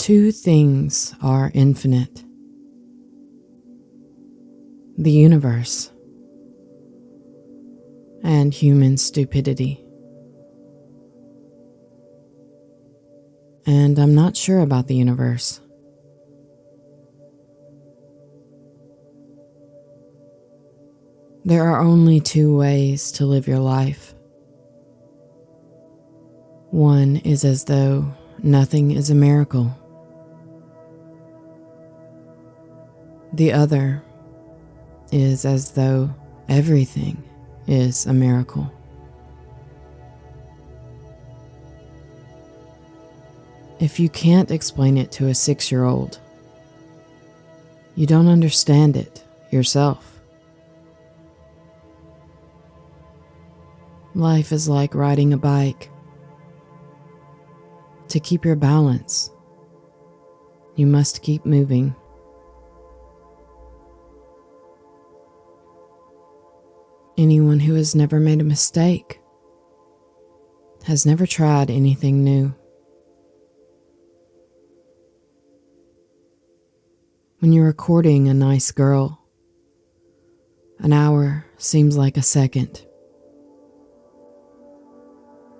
Two things are infinite: the universe and human stupidity. And I'm not sure about the universe. There are only two ways to live your life. One is as though nothing is a miracle. The other is as though everything is a miracle. If you can't explain it to a 6-year-old, you don't understand it yourself. Life is like riding a bike. To keep your balance, you must keep moving. Anyone who has never made a mistake has never tried anything new. When you're courting a nice girl, an hour seems like a second.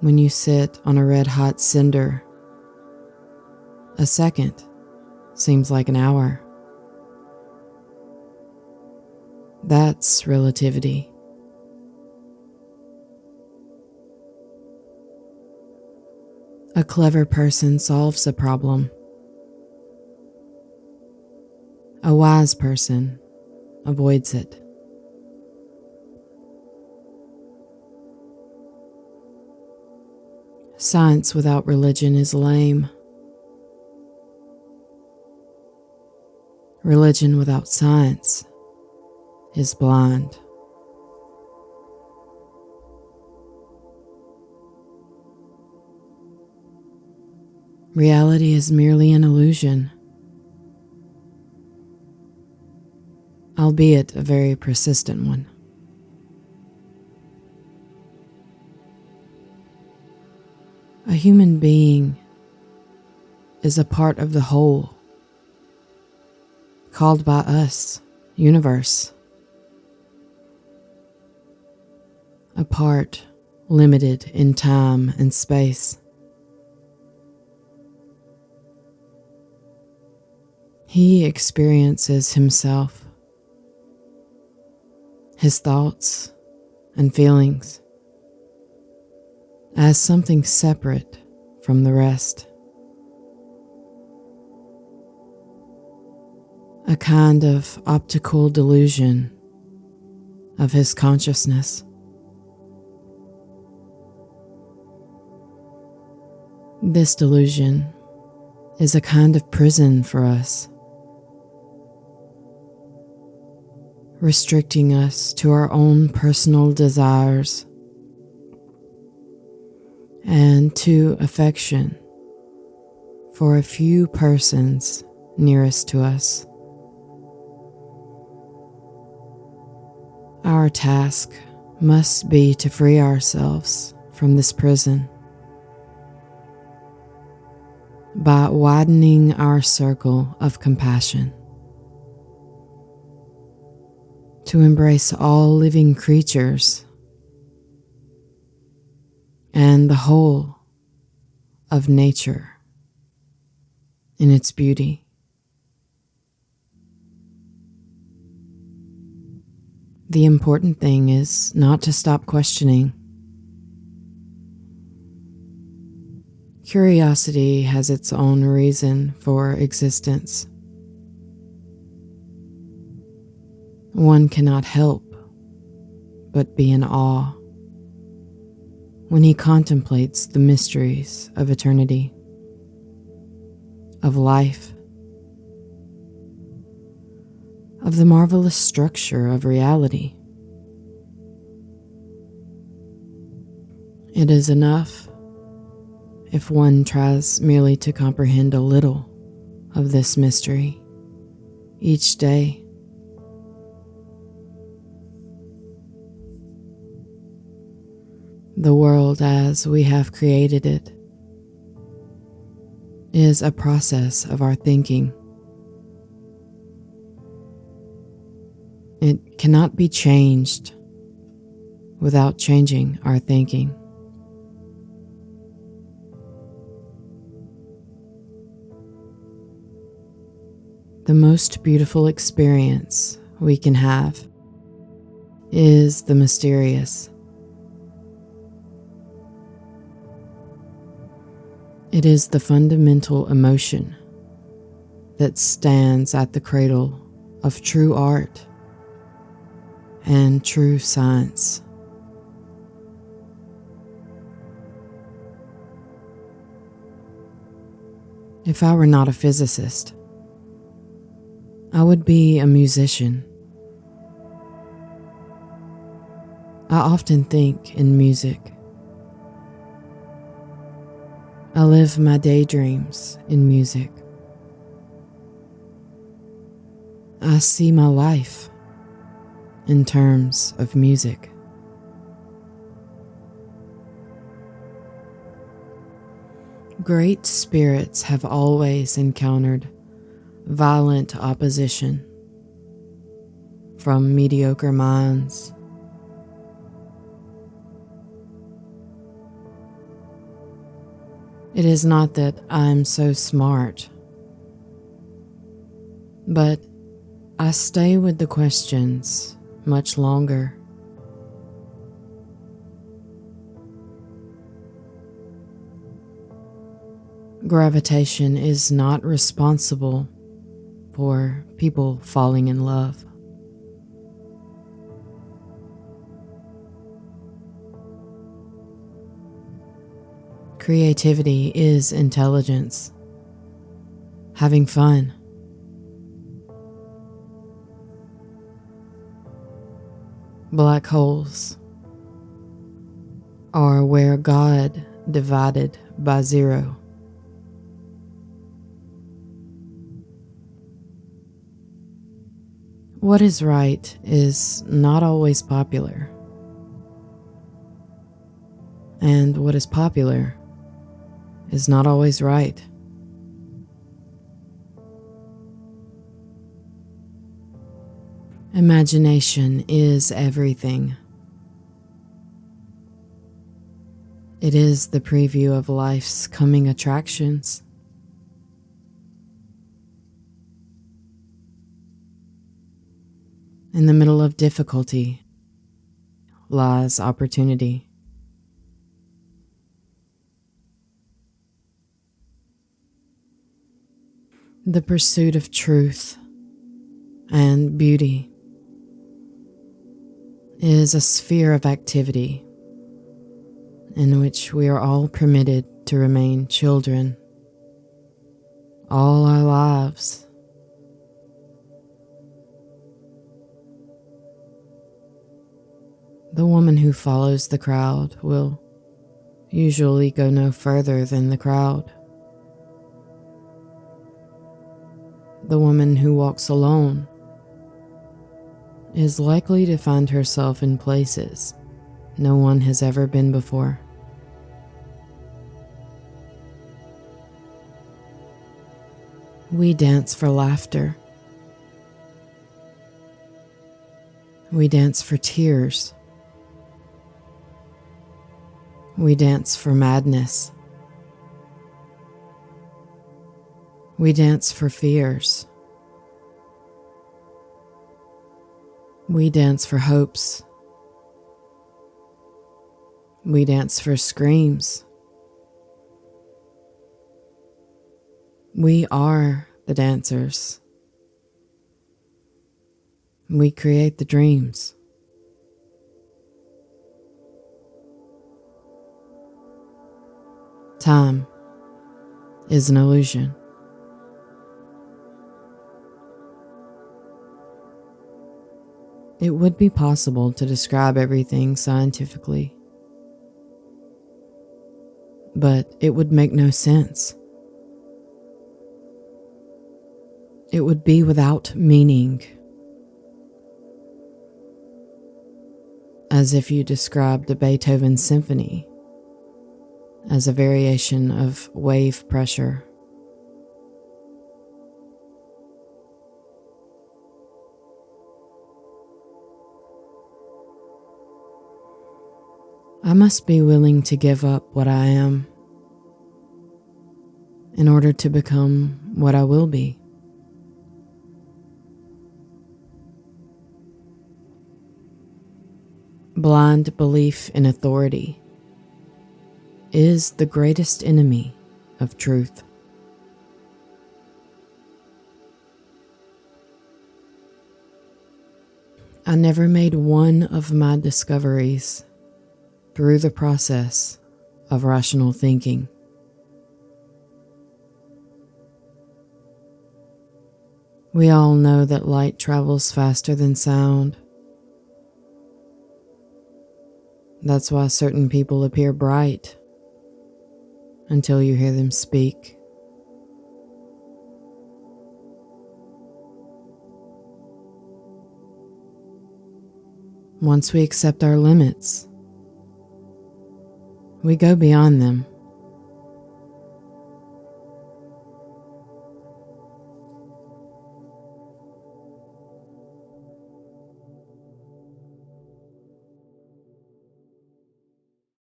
When you sit on a red-hot cinder, a second seems like an hour. That's relativity. A clever person solves a problem. A wise person avoids it. Science without religion is lame. Religion without science is blind. Reality is merely an illusion, albeit a very persistent one. A human being is a part of the whole, called by us universe. A part limited in time and space. He experiences himself, his thoughts and feelings, as something separate from the rest. A kind of optical delusion of his consciousness. This delusion is a kind of prison for us, restricting us to our own personal desires and to affection for a few persons nearest to us. Our task must be to free ourselves from this prison by widening our circle of compassion, to embrace all living creatures and the whole of nature in its beauty. The important thing is not to stop questioning. Curiosity has its own reason for existence. One cannot help but be in awe when he contemplates the mysteries of eternity, of life, of the marvelous structure of reality. It is enough if one tries merely to comprehend a little of this mystery each day. The world as we have created it is a process of our thinking. It cannot be changed without changing our thinking. The most beautiful experience we can have is the mysterious. It is the fundamental emotion that stands at the cradle of true art and true science. If I were not a physicist, I would be a musician. I often think in music. I live my daydreams in music. I see my life in terms of music. Great spirits have always encountered violent opposition from mediocre minds. It is not that I'm so smart, but I stay with the questions much longer. Gravitation is not responsible for people falling in love. Creativity is intelligence, having fun. Black holes are where God divided by zero. What is right is not always popular, and what is popular is not always right. Imagination is everything. It is the preview of life's coming attractions. In the middle of difficulty lies opportunity. The pursuit of truth and beauty is a sphere of activity in which we are all permitted to remain children all our lives. The woman who follows the crowd will usually go no further than the crowd. The woman who walks alone is likely to find herself in places no one has ever been before. We dance for laughter. We dance for tears. We dance for madness. We dance for fears. We dance for hopes. We dance for screams. We are the dancers. We create the dreams. Time is an illusion. It would be possible to describe everything scientifically, but it would make no sense. It would be without meaning, as if you described a Beethoven symphony as a variation of wave pressure I must be willing to give up what I am in order to become what I will be. Blind belief in authority is the greatest enemy of truth. I never made one of my discoveries through the process of rational thinking. We all know that light travels faster than sound. That's why certain people appear bright until you hear them speak. Once we accept our limits, we go beyond them.